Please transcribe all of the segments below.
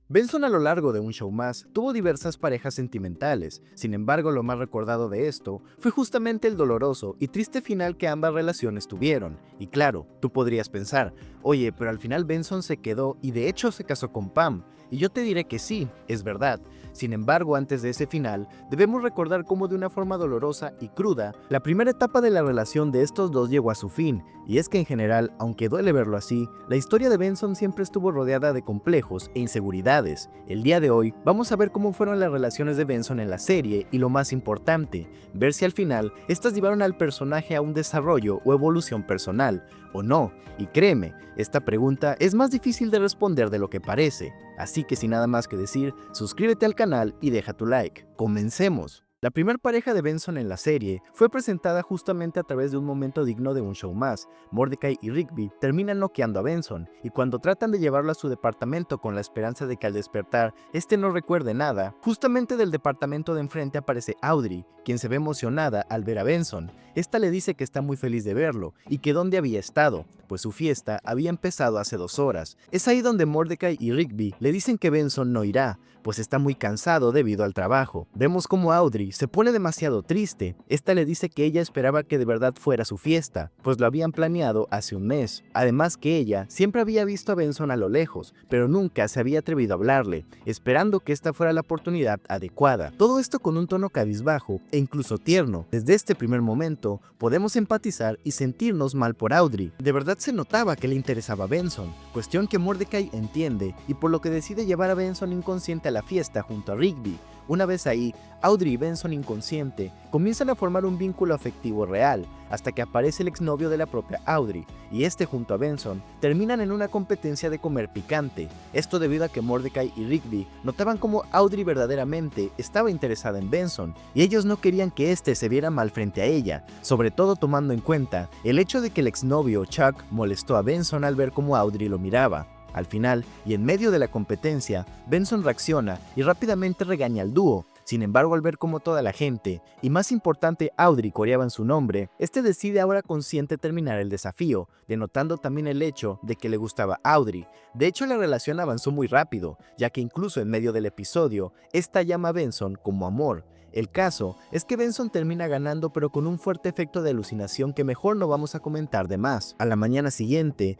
Benson a lo largo de un show más tuvo diversas parejas sentimentales, sin embargo lo más recordado de esto fue justamente el doloroso y triste final que ambas relaciones tuvieron. Y claro, tú podrías pensar, oye, pero al final Benson se quedó y de hecho se casó con Pam, y yo te diré que sí, es verdad. Sin embargo, antes de ese final, debemos recordar cómo de una forma dolorosa y cruda, la primera etapa de la relación de estos dos llegó a su fin, y es que en general, aunque duele verlo así, la historia de Benson siempre estuvo rodeada de complejos e inseguridades. El día de hoy vamos a ver cómo fueron las relaciones de Benson en la serie y lo más importante, ver si al final estas llevaron al personaje a un desarrollo o evolución personal, o no. Y créeme, esta pregunta es más difícil de responder de lo que parece. Así que sin nada más que decir, suscríbete al canal y deja tu like. ¡Comencemos! La primera pareja de Benson en la serie fue presentada justamente a través de un momento digno de un show más. Mordecai y Rigby terminan noqueando a Benson, y cuando tratan de llevarlo a su departamento con la esperanza de que al despertar este no recuerde nada, justamente del departamento de enfrente aparece Audrey, quien se ve emocionada al ver a Benson. Esta le dice que está muy feliz de verlo y que dónde había estado, pues su fiesta había empezado hace 2 horas. Es ahí donde Mordecai y Rigby le dicen que Benson no irá, pues está muy cansado debido al trabajo. Vemos como Audrey se pone demasiado triste. Esta le dice que ella esperaba que de verdad fuera su fiesta, pues lo habían planeado hace un mes. Además que ella siempre había visto a Benson a lo lejos, pero nunca se había atrevido a hablarle, esperando que esta fuera la oportunidad adecuada. Todo esto con un tono cabizbajo e incluso tierno. Desde este primer momento podemos empatizar y sentirnos mal por Audrey. De verdad se notaba que le interesaba a Benson, cuestión que Mordecai entiende y por lo que decide llevar a Benson inconsciente a la fiesta junto a Rigby. Una vez ahí, Audrey y Benson inconsciente comienzan a formar un vínculo afectivo real, hasta que aparece el exnovio de la propia Audrey, y este junto a Benson terminan en una competencia de comer picante. Esto debido a que Mordecai y Rigby notaban cómo Audrey verdaderamente estaba interesada en Benson, y ellos no querían que este se viera mal frente a ella, sobre todo tomando en cuenta el hecho de que el exnovio Chuck molestó a Benson al ver cómo Audrey lo miraba. Al final, y en medio de la competencia, Benson reacciona y rápidamente regaña al dúo. Sin embargo, al ver cómo toda la gente, y más importante Audrey, coreaban su nombre, este decide ahora consciente terminar el desafío, denotando también el hecho de que le gustaba Audrey. De hecho, la relación avanzó muy rápido, ya que incluso en medio del episodio, esta llama a Benson como amor. El caso es que Benson termina ganando, pero con un fuerte efecto de alucinación que mejor no vamos a comentar de más. A la mañana siguiente,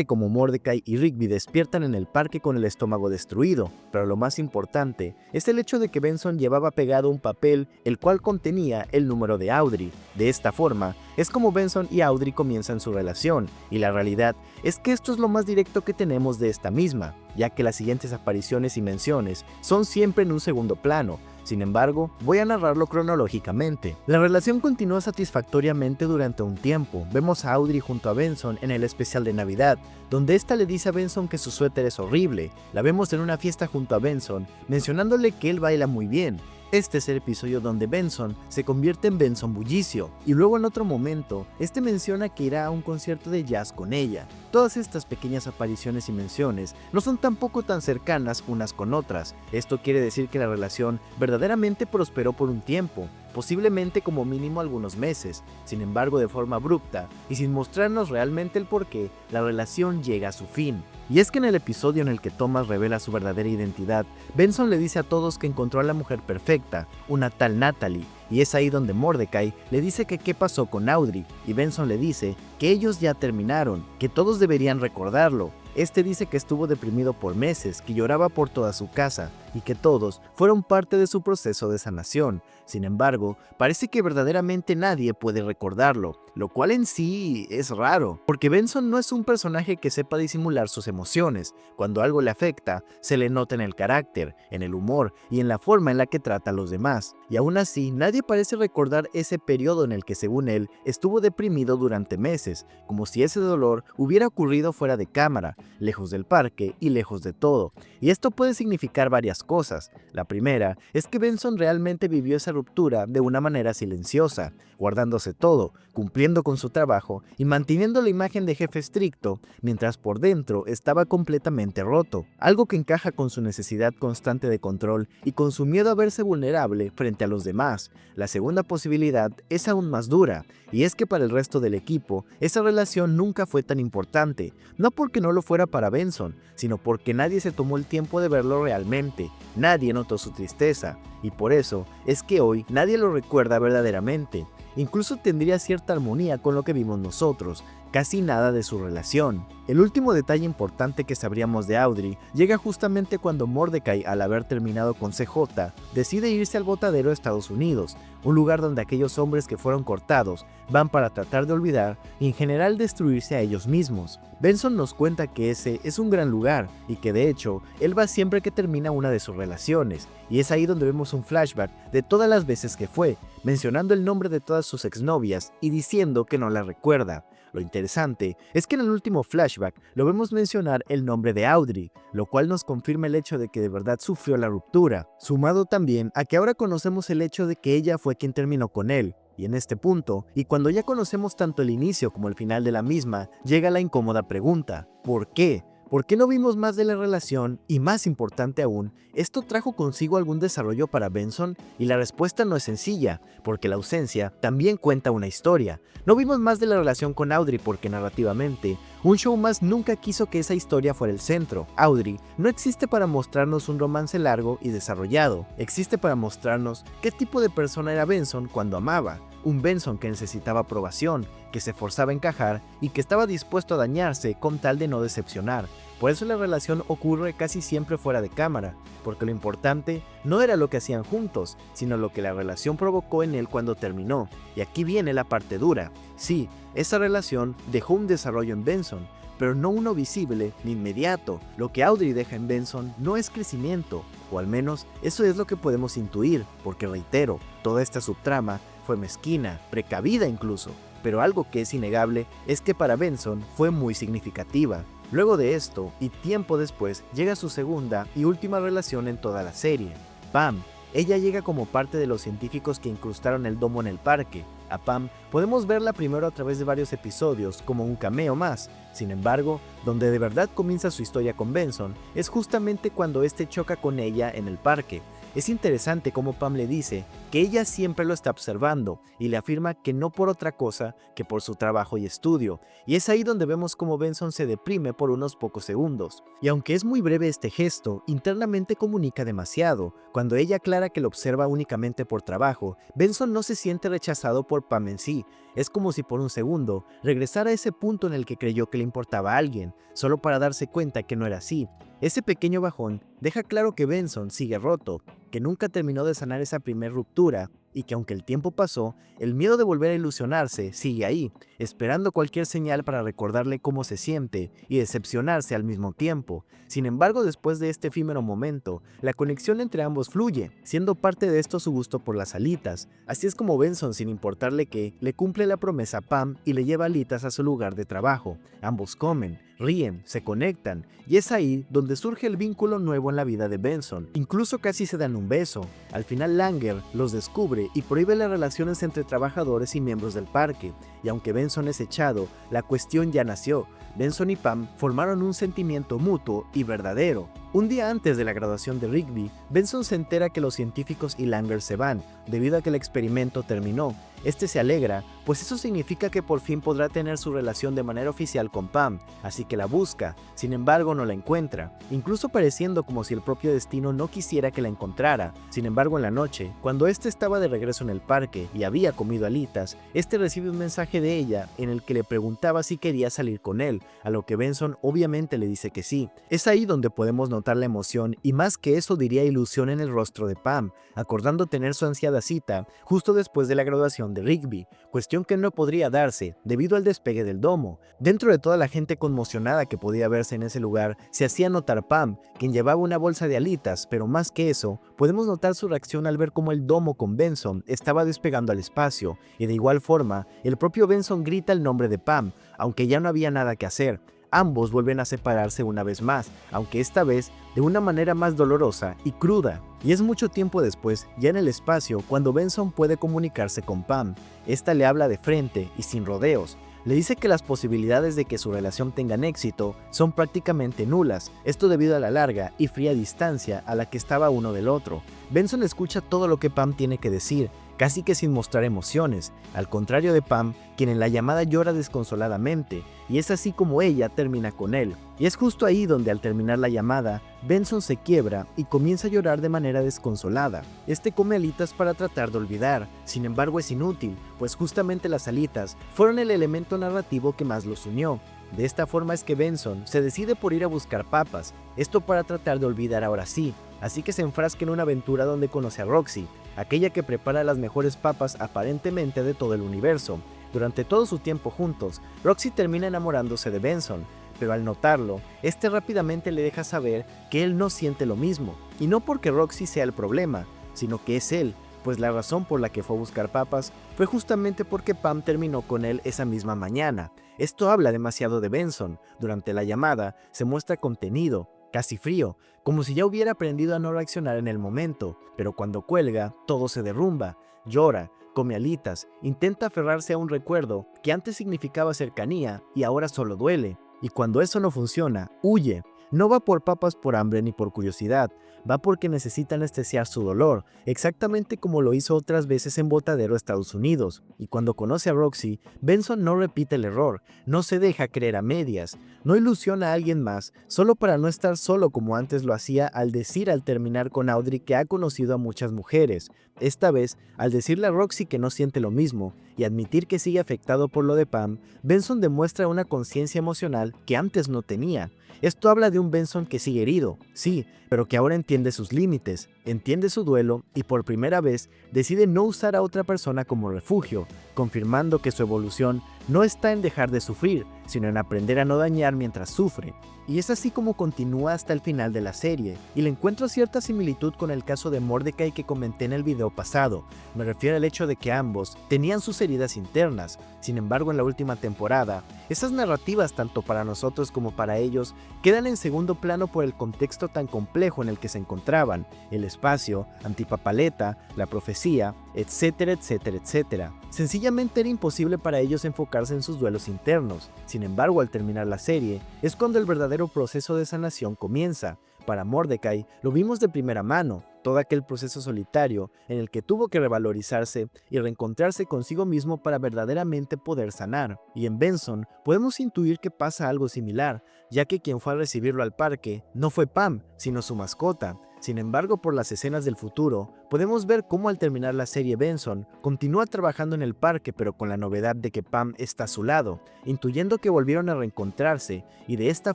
como Mordecai y Rigby despiertan en el parque con el estómago destruido, pero lo más importante es el hecho de que Benson llevaba pegado un papel el cual contenía el número de Audrey. De esta forma, es como Benson y Audrey comienzan su relación, y la realidad es que esto es lo más directo que tenemos de esta misma, ya que las siguientes apariciones y menciones son siempre en un segundo plano. Sin embargo, voy a narrarlo cronológicamente. La relación continuó satisfactoriamente durante un tiempo. Vemos a Audrey junto a Benson en el especial de Navidad, donde esta le dice a Benson que su suéter es horrible. La vemos en una fiesta junto a Benson, mencionándole que él baila muy bien. Este es el episodio donde Benson se convierte en Benson Bullicio, y luego en otro momento, menciona que irá a un concierto de jazz con ella. Todas estas pequeñas apariciones y menciones no son tampoco tan cercanas unas con otras. Esto quiere decir que la relación verdaderamente prosperó por un tiempo, posiblemente como mínimo algunos meses. Sin embargo, de forma abrupta y sin mostrarnos realmente el porqué, la relación llega a su fin. Y es que en el episodio en el que Thomas revela su verdadera identidad, Benson le dice a todos que encontró a la mujer perfecta, una tal Natalie, y es ahí donde Mordecai le dice que qué pasó con Audrey, y Benson le dice que ellos ya terminaron, que todos deberían recordarlo. Dice que estuvo deprimido por meses, que lloraba por toda su casa, y que todos fueron parte de su proceso de sanación. Sin embargo, parece que verdaderamente nadie puede recordarlo, lo cual en sí es raro, porque Benson no es un personaje que sepa disimular sus emociones. Cuando algo le afecta, se le nota en el carácter, en el humor y en la forma en la que trata a los demás. Y aún así, nadie parece recordar ese periodo en el que, según él, estuvo deprimido durante meses, como si ese dolor hubiera ocurrido fuera de cámara, lejos del parque y lejos de todo. Y esto puede significar varias cosas. La primera es que Benson realmente vivió esa ruptura de una manera silenciosa, guardándose todo, cumpliendo con su trabajo y manteniendo la imagen de jefe estricto, mientras por dentro estaba completamente roto, algo que encaja con su necesidad constante de control y con su miedo a verse vulnerable frente a los demás. La segunda posibilidad es aún más dura, y es que para el resto del equipo, esa relación nunca fue tan importante, no porque no lo fuera para Benson, sino porque nadie se tomó el tiempo de verlo realmente, nadie notó su tristeza, y por eso es que hoy nadie lo recuerda verdaderamente. Incluso tendría cierta armonía con lo que vimos nosotros, casi nada de su relación. El último detalle importante que sabríamos de Audrey llega justamente cuando Mordecai, al haber terminado con CJ, decide irse al botadero de Estados Unidos, un lugar donde aquellos hombres que fueron cortados van para tratar de olvidar y en general destruirse a ellos mismos. Benson nos cuenta que ese es un gran lugar y que de hecho él va siempre que termina una de sus relaciones, y es ahí donde vemos un flashback de todas las veces que fue, mencionando el nombre de todas sus exnovias y diciendo que no la recuerda. Lo interesante es que en el último flashback lo vemos mencionar el nombre de Audrey, lo cual nos confirma el hecho de que de verdad sufrió la ruptura, sumado también a que ahora conocemos el hecho de que ella fue quien terminó con él. Y en este punto, y cuando ya conocemos tanto el inicio como el final de la misma, llega la incómoda pregunta: ¿por qué? ¿Por qué no vimos más de la relación? Y más importante aún, ¿esto trajo consigo algún desarrollo para Benson? Y la respuesta no es sencilla, porque la ausencia también cuenta una historia. No vimos más de la relación con Audrey porque narrativamente, un show más nunca quiso que esa historia fuera el centro. Audrey no existe para mostrarnos un romance largo y desarrollado, existe para mostrarnos qué tipo de persona era Benson cuando amaba. Un Benson que necesitaba aprobación, que se forzaba a encajar y que estaba dispuesto a dañarse con tal de no decepcionar. Por eso la relación ocurre casi siempre fuera de cámara, porque lo importante no era lo que hacían juntos, sino lo que la relación provocó en él cuando terminó. Y aquí viene la parte dura. Sí, esa relación dejó un desarrollo en Benson, pero no uno visible ni inmediato. Lo que Audrey deja en Benson no es crecimiento, o al menos eso es lo que podemos intuir, porque reitero, toda esta subtrama fue mezquina, precavida incluso, pero algo que es innegable es que para Benson fue muy significativa. Luego de esto, y tiempo después, llega su segunda y última relación en toda la serie, Pam. Ella llega como parte de los científicos que incrustaron el domo en el parque. A Pam podemos verla primero a través de varios episodios como un cameo más. Sin embargo, donde de verdad comienza su historia con Benson es justamente cuando este choca con ella en el parque. Es interesante cómo Pam le dice que ella siempre lo está observando y le afirma que no por otra cosa que por su trabajo y estudio, y es ahí donde vemos cómo Benson se deprime por unos pocos segundos. Y aunque es muy breve este gesto, internamente comunica demasiado. Cuando ella aclara que lo observa únicamente por trabajo, Benson no se siente rechazado por Pam en sí. Es como si por un segundo regresara a ese punto en el que creyó que le importaba a alguien, solo para darse cuenta que no era así. Ese pequeño bajón deja claro que Benson sigue roto, que nunca terminó de sanar esa primer ruptura y que aunque el tiempo pasó, el miedo de volver a ilusionarse sigue ahí, esperando cualquier señal para recordarle cómo se siente y decepcionarse al mismo tiempo. Sin embargo, después de este efímero momento, la conexión entre ambos fluye, siendo parte de esto su gusto por las alitas. Así es como Benson, sin importarle qué, le cumple la promesa a Pam y le lleva alitas a su lugar de trabajo. Ambos comen, ríen, se conectan, y es ahí donde surge el vínculo nuevo en la vida de Benson. Incluso casi se dan un beso. Al final Langer los descubre y prohíbe las relaciones entre trabajadores y miembros del parque, y aunque Benson es echado, la cuestión ya nació. Benson y Pam formaron un sentimiento mutuo y verdadero. Un día antes de la graduación de Rigby, Benson se entera que los científicos y Langer se van, debido a que el experimento terminó. Este se alegra, pues eso significa que por fin podrá tener su relación de manera oficial con Pam, así que la busca, sin embargo no la encuentra, incluso pareciendo como si el propio destino no quisiera que la encontrara. Sin embargo, en la noche, cuando este estaba de regreso en el parque y había comido alitas, este recibe un mensaje de ella en el que le preguntaba si quería salir con él, a lo que Benson obviamente le dice que sí. Es ahí donde podemos notar la emoción y más que eso diría ilusión en el rostro de Pam, acordando tener su ansiada cita justo después de la graduación de Rigby, cuestión que no podría darse debido al despegue del domo. Dentro de toda la gente conmocionada que podía verse en ese lugar, se hacía notar Pam, quien llevaba una bolsa de alitas, pero más que eso, podemos notar su reacción al ver cómo el domo con Benson estaba despegando al espacio, y de igual forma, el propio Benson grita el nombre de Pam, aunque ya no había nada que hacer. ambos vuelven a separarse una vez más, aunque esta vez de una manera más dolorosa y cruda. Y es mucho tiempo después, ya en el espacio, cuando Benson puede comunicarse con Pam. Esta le habla de frente y sin rodeos. Le dice que las posibilidades de que su relación tengan éxito son prácticamente nulas, esto debido a la larga y fría distancia a la que estaba uno del otro. Benson escucha todo lo que Pam tiene que decir, casi que sin mostrar emociones, al contrario de Pam, quien en la llamada llora desconsoladamente, y es así como ella termina con él. Y es justo ahí donde al terminar la llamada, Benson se quiebra y comienza a llorar de manera desconsolada. Este come alitas para tratar de olvidar, sin embargo es inútil, pues justamente las alitas fueron el elemento narrativo que más los unió. De esta forma es que Benson se decide por ir a buscar papas, esto para tratar de olvidar ahora sí, así que se enfrasca en una aventura donde conoce a Roxy, aquella que prepara las mejores papas aparentemente de todo el universo. Durante todo su tiempo juntos, Roxy termina enamorándose de Benson, pero al notarlo, este rápidamente le deja saber que él no siente lo mismo, y no porque Roxy sea el problema, sino que es él, pues la razón por la que fue a buscar papas fue justamente porque Pam terminó con él esa misma mañana. Esto habla demasiado de Benson. Durante la llamada se muestra contenido, casi frío, como si ya hubiera aprendido a no reaccionar en el momento, pero cuando cuelga, todo se derrumba, llora, come alitas, intenta aferrarse a un recuerdo que antes significaba cercanía y ahora solo duele, y cuando eso no funciona, huye. No va por papas por hambre ni por curiosidad, va porque necesita anestesiar su dolor, exactamente como lo hizo otras veces en Botadero, Estados Unidos. Y cuando conoce a Roxy, Benson no repite el error, no se deja creer a medias, no ilusiona a alguien más, solo para no estar solo como antes lo hacía al decir al terminar con Audrey que ha conocido a muchas mujeres. Esta vez, al decirle a Roxy que no siente lo mismo y admitir que sigue afectado por lo de Pam, Benson demuestra una conciencia emocional que antes no tenía. Esto habla de un Benson que sigue herido, sí, pero que ahora entiende sus límites, entiende su duelo y por primera vez decide no usar a otra persona como refugio, confirmando que su evolución no está en dejar de sufrir, sino en aprender a no dañar mientras sufre. Y es así como continúa hasta el final de la serie, y le encuentro cierta similitud con el caso de Mordecai que comenté en el video pasado. Me refiero al hecho de que ambos tenían sus heridas internas. Sin embargo, en la última temporada, esas narrativas tanto para nosotros como para ellos quedan en segundo plano por el contexto tan complejo en el que se encontraban, el espacio, Antipapaleta, la profecía, etcétera, etcétera, etcétera. Sencillamente era imposible para ellos enfocarse en sus duelos internos. Sin embargo, al terminar la serie, es cuando el verdadero proceso de sanación comienza. Para Mordecai, lo vimos de primera mano, todo aquel proceso solitario en el que tuvo que revalorizarse y reencontrarse consigo mismo para verdaderamente poder sanar. Y en Benson podemos intuir que pasa algo similar, ya que quien fue a recibirlo al parque no fue Pam, sino su mascota. Sin embargo, por las escenas del futuro, podemos ver cómo al terminar la serie Benson continúa trabajando en el parque, pero con la novedad de que Pam está a su lado, intuyendo que volvieron a reencontrarse y de esta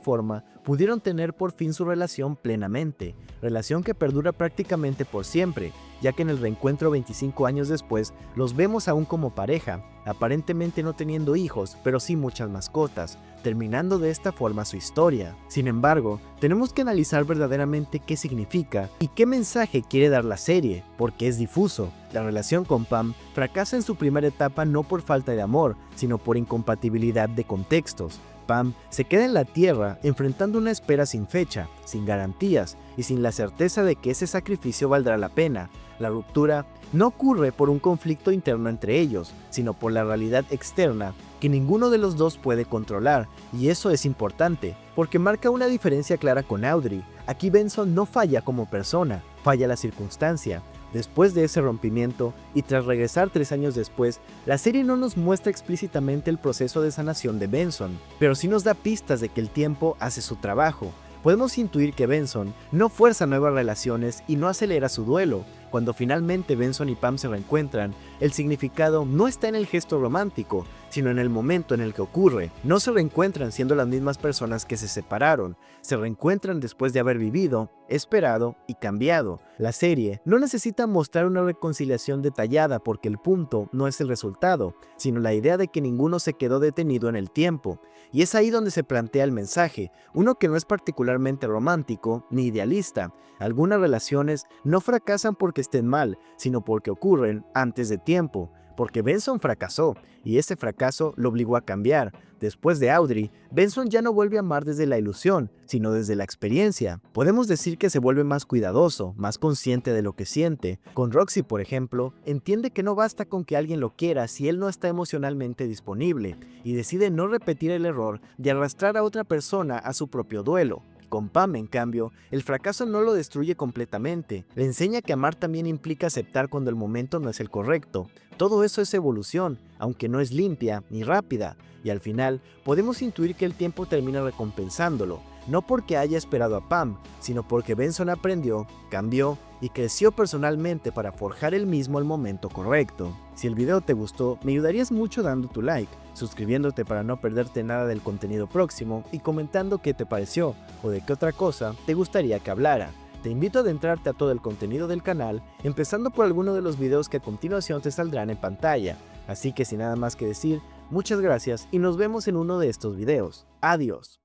forma pudieron tener por fin su relación plenamente, relación que perdura prácticamente por siempre, ya que en el reencuentro 25 años después los vemos aún como pareja, aparentemente no teniendo hijos, pero sí muchas mascotas, terminando de esta forma su historia. Sin embargo, tenemos que analizar verdaderamente qué significa y qué mensaje quiere dar la serie, porque es difuso. La relación con Pam fracasa en su primera etapa no por falta de amor, sino por incompatibilidad de contextos. Pam se queda en la Tierra enfrentando una espera sin fecha, sin garantías y sin la certeza de que ese sacrificio valdrá la pena. La ruptura no ocurre por un conflicto interno entre ellos, sino por la realidad externa que ninguno de los dos puede controlar, y eso es importante, porque marca una diferencia clara con Audrey. Aquí Benson no falla como persona, falla la circunstancia. Después de ese rompimiento, y tras regresar 3 años después, la serie no nos muestra explícitamente el proceso de sanación de Benson, pero sí nos da pistas de que el tiempo hace su trabajo. Podemos intuir que Benson no fuerza nuevas relaciones y no acelera su duelo. Cuando finalmente Benson y Pam se reencuentran, el significado no está en el gesto romántico, sino en el momento en el que ocurre. No se reencuentran siendo las mismas personas que se separaron, se reencuentran después de haber vivido, esperado y cambiado. La serie no necesita mostrar una reconciliación detallada porque el punto no es el resultado, sino la idea de que ninguno se quedó detenido en el tiempo. Y es ahí donde se plantea el mensaje, uno que no es particularmente romántico ni idealista. Algunas relaciones no fracasan porque estén mal, sino porque ocurren antes de tiempo. porque Benson fracasó, y ese fracaso lo obligó a cambiar. Después de Audrey, Benson ya no vuelve a amar desde la ilusión, sino desde la experiencia. Podemos decir que se vuelve más cuidadoso, más consciente de lo que siente. Con Roxy, por ejemplo, entiende que no basta con que alguien lo quiera si él no está emocionalmente disponible, y decide no repetir el error de arrastrar a otra persona a su propio duelo. Con Pam, en cambio, el fracaso no lo destruye completamente, le enseña que amar también implica aceptar cuando el momento no es el correcto. Todo eso es evolución, aunque no es limpia ni rápida, y al final podemos intuir que el tiempo termina recompensándolo, no porque haya esperado a Pam, sino porque Benson aprendió, cambió y creció personalmente para forjar él mismo el momento correcto. Si el video te gustó, me ayudarías mucho dando tu like, suscribiéndote para no perderte nada del contenido próximo y comentando qué te pareció o de qué otra cosa te gustaría que hablara. Te invito a adentrarte a todo el contenido del canal, empezando por alguno de los videos que a continuación te saldrán en pantalla. Así que sin nada más que decir, muchas gracias y nos vemos en uno de estos videos. Adiós.